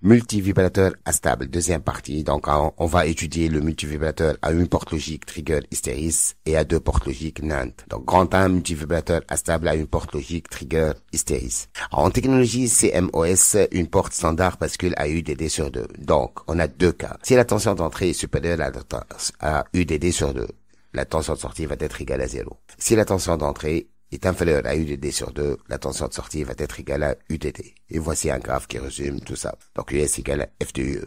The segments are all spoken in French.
Multivibrateur instable, deuxième partie. Donc, on va étudier le multivibrateur à une porte logique trigger hystéris et à deux portes logiques NAND. Donc, grand 1, multivibrateur instable à une porte logique trigger hystéris. En technologie CMOS, une porte standard bascule à UDD sur 2. Donc, on a deux cas. Si la tension d'entrée est supérieure à UDD sur 2, la tension de sortie va être égale à 0. Si la tension d'entrée est inférieur à UDD sur 2, la tension de sortie va être égale à UDD. Et voici un graphe qui résume tout ça. Donc US égale à F de UE.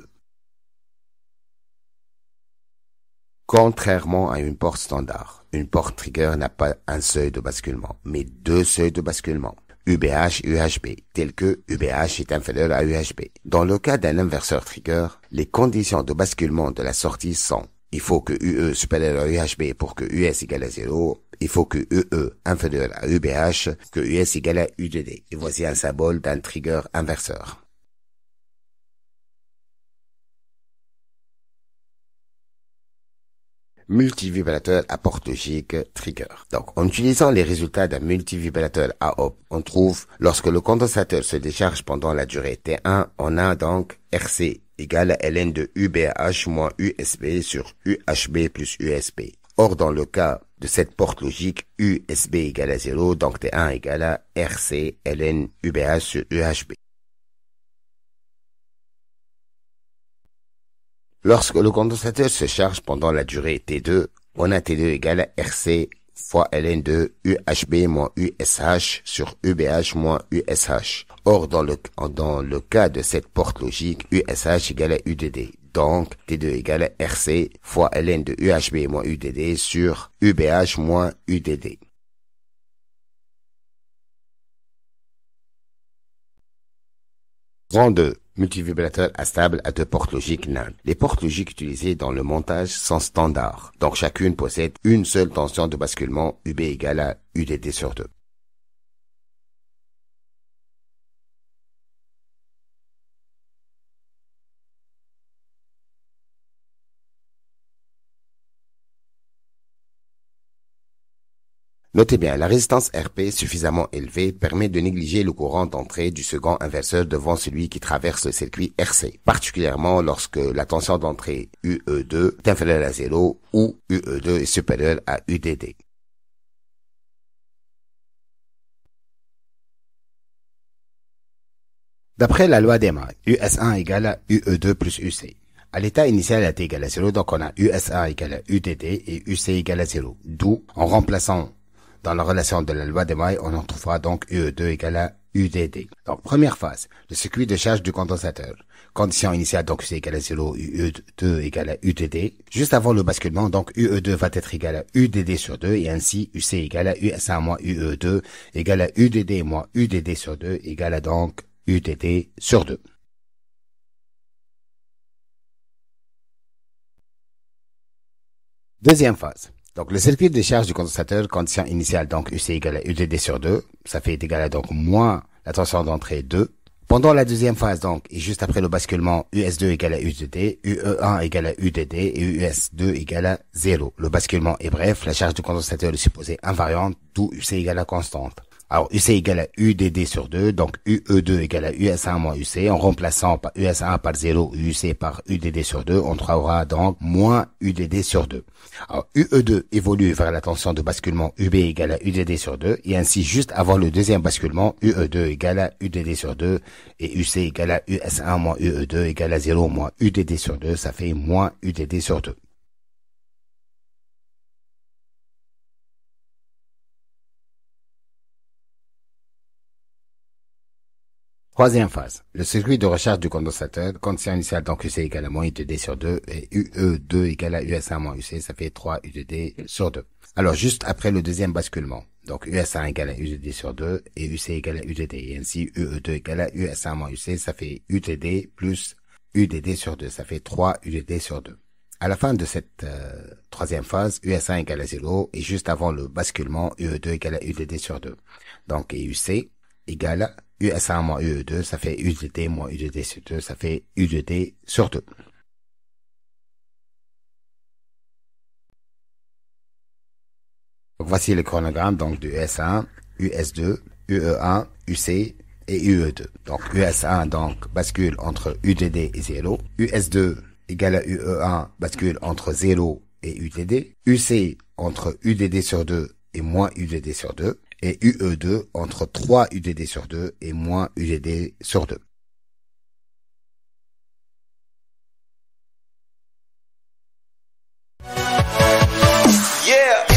Contrairement à une porte standard, une porte trigger n'a pas un seuil de basculement, mais deux seuils de basculement. UBH et UHB, tel que UBH est inférieur à UHB. Dans le cas d'un inverseur trigger, les conditions de basculement de la sortie sont: il faut que UE supérieur à UHB pour que US égale à 0. Il faut que UE inférieur à UBH, que US égale à UDD. Et voici un symbole d'un trigger inverseur. Multivibrateur à porte logique trigger. Donc, en utilisant les résultats d'un multivibrateur AOP, on trouve, lorsque le condensateur se décharge pendant la durée T1, on a donc RC égale à ln de UBH moins USB sur UHB plus USB. Or, dans le cas de cette porte logique, USB égale à 0, donc T1 égale à RC ln UBH sur UHB. Lorsque le condensateur se charge pendant la durée T2, on a T2 égale à RC fois ln de UHB moins USH sur UBH moins USH. Or, dans le cas de cette porte logique, USH égale à UDD. Donc, T2 égale à RC fois ln de UHB moins UDD sur UBH moins UDD. Grand 2. Multivibrateur instable à deux portes logiques NAND. Les portes logiques utilisées dans le montage sont standards. Donc, chacune possède une seule tension de basculement UB égale à UDD sur 2. Notez bien, la résistance RP suffisamment élevée permet de négliger le courant d'entrée du second inverseur devant celui qui traverse le circuit RC, particulièrement lorsque la tension d'entrée UE2 est inférieure à 0 ou UE2 est supérieure à UDD. D'après la loi d'Eymard, US1 égale à UE2 plus UC. À l'état initial, à t égale à 0, donc on a US1 égale à UDD et UC égale à 0. D'où, en remplaçant dans la relation de la loi d'Eymard, on en trouvera donc UE2 égale à UDD. Donc, première phase, le circuit de charge du condensateur. Condition initiale, donc UC égale à 0, UE2 égale à UDD. Juste avant le basculement, donc UE2 va être égal à UDD sur 2 et ainsi UC égale à US1 moins UE2 égale à UDD moins UDD sur 2 égale à donc UDD sur 2. Deuxième phase. Donc, le circuit de charge du condensateur, condition initiale, donc UC égale à UDD sur 2, ça fait égal à donc moins la tension d'entrée 2. Pendant la deuxième phase, donc, et juste après le basculement, US2 égale à UDD, UE1 égale à UDD et US2 égale à 0. Le basculement est bref, la charge du condensateur est supposée invariante, d'où UC égale à constante. Alors, UC égale à UDD sur 2, donc UE2 égale à US1 moins UC. En remplaçant US1 par 0, UC par UDD sur 2, on trouvera donc moins UDD sur 2. Alors, UE2 évolue vers la tension de basculement UB égale à UDD sur 2, et ainsi juste avant le deuxième basculement, UE2 égale à UDD sur 2, et UC égale à US1 moins UE2 égale à 0 moins UDD sur 2, ça fait moins UDD sur 2. Troisième phase, le circuit de recharge du condensateur, condition initiale donc UC égale à moins UDD sur 2 et UE2 égale à US1 moins UC, ça fait 3 UDD sur 2. Alors juste après le deuxième basculement, donc US1 égale à UDD sur 2 et UC égale à UDD, et ainsi UE2 égale à US1 moins UC, ça fait UDD plus UDD sur 2, ça fait 3 UDD sur 2. À la fin de cette troisième phase, US1 égale à 0 et juste avant le basculement, UE2 égale à UDD sur 2. Donc UC égale à US1 moins UE2, ça fait UDD moins UDD sur 2, ça fait UDD sur 2. Donc voici le chronogramme donc de US1, US2, UE1, UC, et UE2. Donc US1 donc bascule entre UDD et 0. US2 égale à UE1 bascule entre 0 et UDD. UC entre UDD sur 2 et moins UDD sur 2. Et UE2 entre 3 UDD sur 2 et moins UDD sur 2. Yeah.